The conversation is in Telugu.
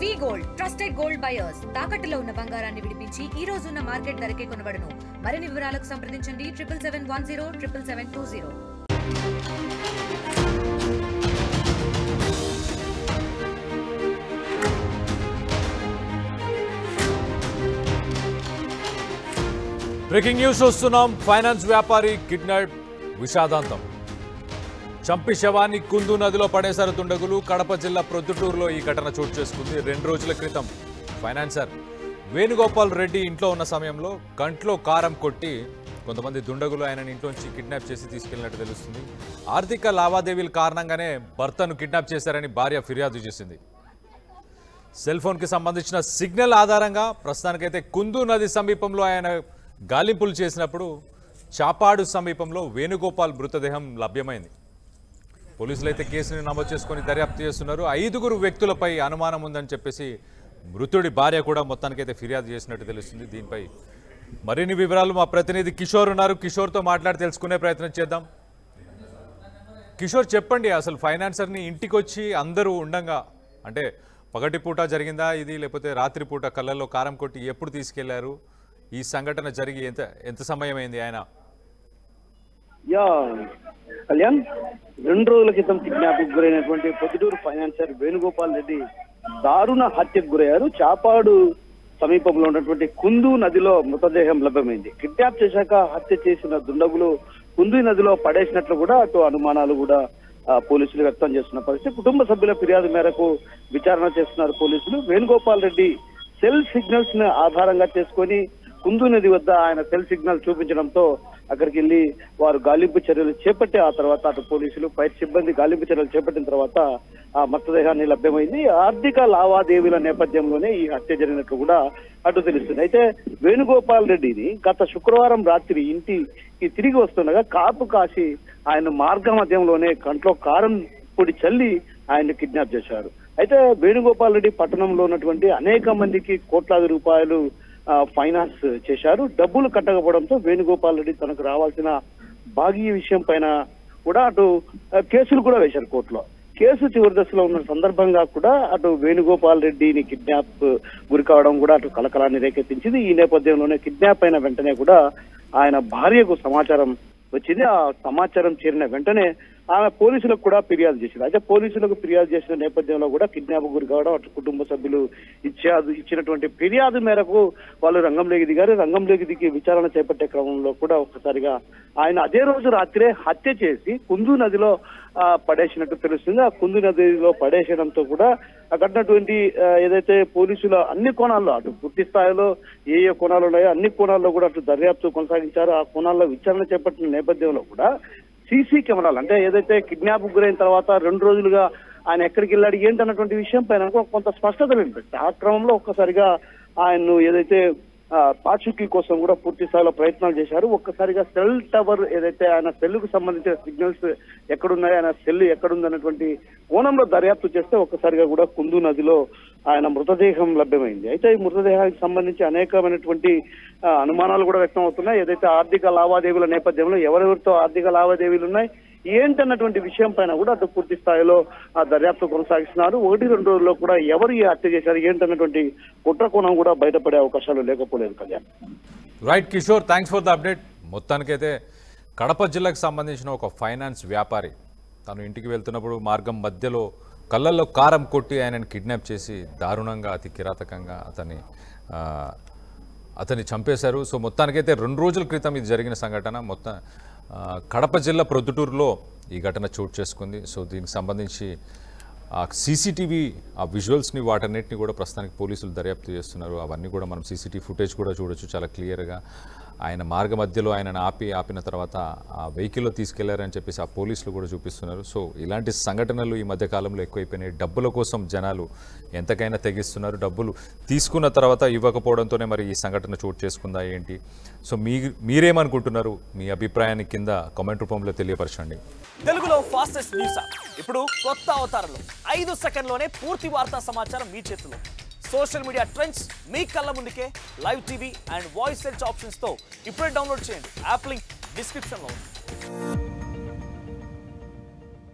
వి గోల్డ్ ట్రస్టెడ్ గోల్డ్ బయర్స్ తాకట్టులో ఉన్న బంగారాన్ని విడిపించి ఈ రోజు ఉన్న మార్కెట్ ధరకే కొనబడును. మరిన్ని వివరాలకు సంప్రదించండి 7771077720. బ్రేకింగ్ న్యూస్ చూస్తున్నాం. ఫైనాన్స్ వ్యాపారి కిడ్నాప్ విషాదాంతం. చంపి శవాన్ని కుందు నదిలో పడేశారు దుండగులు. కడప జిల్లా ప్రొద్దుటూరులో ఈ ఘటన చోటు చేసుకుంది. 2 రోజుల క్రితం ఫైనాన్సర్ వేణుగోపాల్ రెడ్డి ఇంట్లో ఉన్న సమయంలో కంట్లో కారం కొట్టి కొంతమంది దుండగులు ఆయన ఇంట్లోంచి కిడ్నాప్ చేసి తీసుకెళ్లినట్టు తెలుస్తుంది. ఆర్థిక లావాదేవీల కారణంగానే భర్తను కిడ్నాప్ చేశారని భార్య ఫిర్యాదు చేసింది. సెల్ ఫోన్కి సంబంధించిన సిగ్నల్ ఆధారంగా ప్రస్తుతానికైతే కుందు నది సమీపంలో ఆయన గాలింపులు చేసినప్పుడు చాపాడు సమీపంలో వేణుగోపాల్ మృతదేహం లభ్యమైంది. పోలీసులు అయితే కేసుని నమోదు చేసుకుని దర్యాప్తు చేస్తున్నారు. 5 వ్యక్తులపై అనుమానం ఉందని చెప్పేసి మృతుడి భార్య కూడా మొత్తానికైతే ఫిర్యాదు చేసినట్టు తెలుస్తుంది. దీనిపై మరిన్ని వివరాలు మా ప్రతినిధి కిషోర్ ఉన్నారు. కిషోర్తో మాట్లాడి తెలుసుకునే ప్రయత్నం చేద్దాం. కిషోర్, చెప్పండి, అసలు ఫైనాన్సర్ని ఇంటికి వచ్చి అందరూ ఉండంగా, అంటే పగటిపూట జరిగిందా ఇది, లేకపోతే రాత్రిపూట కళ్ళల్లో కారం కొట్టి ఎప్పుడు తీసుకెళ్లారు? ఈ సంఘటన జరిగి ఎంత సమయం అయింది? ఆయన కళ్యాణ్, 2 రోజుల క్రితం కిడ్నాప్ గురైనటువంటి పొద్దుటూరు ఫైనాన్సర్ వేణుగోపాల్ రెడ్డి దారుణ హత్యకు గురయ్యారు. చాపాడు సమీపంలో ఉన్నటువంటి కుందు నదిలో మృతదేహం లభ్యమైంది. కిడ్నాప్ చేశాక హత్య చేసిన దుండగులు కుందు నదిలో పడేసినట్లు కూడా అటు అనుమానాలు కూడా పోలీసులు వ్యక్తం చేస్తున్న పరిస్థితి. కుటుంబ సభ్యుల ఫిర్యాదు మేరకు విచారణ చేస్తున్నారు పోలీసులు. వేణుగోపాల్ రెడ్డి సెల్ సిగ్నల్స్ ని ఆధారంగా చేసుకొని కుందు నది వద్ద ఆయన సెల్ సిగ్నల్ చూపించడంతో అక్కడికి వెళ్లి వారు గాలింపు చర్యలు చేపట్టి ఆ తర్వాత అటు పోలీసులు ఫైర్ సిబ్బంది గాలింపు చర్యలు చేపట్టిన తర్వాత ఆ మృతదేహాన్ని లభ్యమైంది. ఆర్థిక లావాదేవీల నేపథ్యంలోనే ఈ హత్య జరిగినట్లు కూడా అటు తెలుస్తుంది. అయితే వేణుగోపాల్ రెడ్డిని గత శుక్రవారం రాత్రి ఇంటికి తిరిగి వస్తుండగా కాపు కాసి ఆయన మార్గ మధ్యంలోనే కంట్లో కారం పొడి చల్లి ఆయన్ని కిడ్నాప్ చేశారు. అయితే వేణుగోపాల్ రెడ్డి పట్టణంలో ఉన్నటువంటి అనేక మందికి కోట్లాది రూపాయలు ఫైనాన్స్ చేశారు. డబ్బులు కట్టకపోవడంతో వేణుగోపాల్ రెడ్డి తనకు రావాల్సిన బాకీ విషయం పైన కూడా అటు కేసులు కూడా వేశారు కోర్టులో. కేసు చివరి దశలో ఉన్న సందర్భంగా కూడా అటు వేణుగోపాల్ రెడ్డిని కిడ్నాప్ గురి కావడం కూడా అటు కలకలాన్ని రేకెత్తించింది. ఈ నేపథ్యంలోనే కిడ్నాప్ అయిన వెంటనే కూడా ఆయన భార్యకు సమాచారం వచ్చింది. ఆ సమాచారం చేరిన వెంటనే ఆమె పోలీసులకు కూడా ఫిర్యాదు చేసింది. అయితే పోలీసులకు ఫిర్యాదు చేసిన నేపథ్యంలో కూడా కిడ్నాప్ గురి కావడం అటు కుటుంబ సభ్యులు ఇచ్చినటువంటి ఫిర్యాదు మేరకు వాళ్ళు రంగంలోకి దిగారు. రంగంలోకి దిగి విచారణ చేపట్టే క్రమంలో కూడా ఒక్కసారిగా ఆయన అదే రోజు రాత్రే హత్య చేసి కుందు నదిలో పడేసినట్టు తెలుస్తుంది. ఆ కుందు నదిలో పడేసడంతో కూడా అక్కడున్నటువంటి ఏదైతే పోలీసుల అన్ని కోణాల్లో అటు పూర్తి స్థాయిలో ఏ కోణాలు ఉన్నాయో అన్ని కోణాల్లో కూడా అటు దర్యాప్తు కొనసాగించారు. ఆ కోణాల్లో విచారణ చేపట్టిన నేపథ్యంలో కూడా సీసీ కెమెరాలు, అంటే ఏదైతే కిడ్నాప్ గురైన తర్వాత 2 రోజులుగా ఆయన ఎక్కడికి వెళ్ళాడు ఏంటన్నటువంటి విషయం పైన కొంత స్పష్టత వినిపిస్తుంది. ఆ క్రమంలో ఒక్కసారిగా ఆయన్ను ఏదైతే పాచుకీ కోసం కూడా పూర్తి స్థాయిలో ప్రయత్నాలు చేశారు. ఒక్కసారిగా సెల్ టవర్ ఏదైతే ఆయన సెల్లుకు సంబంధించిన సిగ్నల్స్ ఎక్కడున్నాయో, ఆయన సెల్ ఎక్కడుందన్నటువంటి కోణంలో దర్యాప్తు చేస్తే ఒక్కసారిగా కూడా కుందు నదిలో ఆయన మృతదేహం లభ్యమైంది. అయితే ఈ మృతదేహానికి సంబంధించి అనేకమైనటువంటి అనుమానాలు కూడా వ్యక్తం అవుతున్నాయి. ఏదైతే ఆర్థిక లావాదేవీల నేపథ్యంలో ఎవరెవరితో ఆర్థిక లావాదేవీలు ఉన్నాయి ఏంటన్నటువంటి విషయం పైన కూడా అటు పూర్తి స్థాయిలో ఆ దర్యాప్తు కొనసాగిస్తున్నారు. 1-2 రోజుల్లో కూడా ఎవరు ఈ హత్య చేశారు ఏంటన్నటువంటి కుట్ర కోణం కూడా బయటపడే అవకాశాలు లేకపోలేదు. Kalyan, right Kishore, thanks for the update. మొత్తానికైతే కడప జిల్లాకు సంబంధించిన ఒక ఫైనాన్స్ వ్యాపారి తను ఇంటికి వెళ్తున్నప్పుడు మార్గం మధ్యలో కళ్ళల్లో కారం కొట్టి ఆయనను కిడ్నాప్ చేసి దారుణంగా అతి కిరాతకంగా అతన్ని చంపేశారు. సో మొత్తానికైతే 2 రోజుల క్రితం ఇది జరిగిన సంఘటన. కడప జిల్లా ప్రొద్దుటూరులో ఈ ఘటన చోటు చేసుకుంది. సో దీనికి సంబంధించి ఆ సీసీటీవీ ఆ విజువల్స్ని వాటన్నిటిని కూడా ప్రస్తుతానికి పోలీసులు దర్యాప్తు చేస్తున్నారు. అవన్నీ కూడా మనం సీసీటీవీ ఫుటేజ్ కూడా చూడొచ్చు చాలా క్లియర్గా. ఆయన మార్గ మధ్యలో ఆయనను ఆపిన తర్వాత ఆ వెహికల్లో తీసుకెళ్లారని చెప్పేసి ఆ పోలీసులు కూడా చూపిస్తున్నారు. సో ఇలాంటి సంఘటనలు ఈ మధ్యకాలంలో ఎక్కువైపోయినాయి. డబ్బుల కోసం జనాలు ఎంతకైనా తెగిస్తున్నారు. డబ్బులు తీసుకున్న తర్వాత ఇవ్వకపోవడంతోనే మరి ఈ సంఘటన చోటు చేసుకుందా ఏంటి? సో మీరేమనుకుంటున్నారు? మీ అభిప్రాయాన్ని కింద కామెంట్ రూపంలో తెలియపరచండి. తెలుగులో ఫాస్టెస్ట్ న్యూస్ ఇప్పుడు కొత్త అవతారంలో 5 సెకండ్లోనే పూర్తి వార్తా సమాచారం మీ చేతిలో. సోషల్ మీడియా ట్రెండ్స్ మీ కళ్ళ ముందుకే live TV and voice search options తో ఇప్పుడే డౌన్లోడ్ చేయండి. యాప్ లింక్ డిస్క్రిప్షన్ లో ఉంది.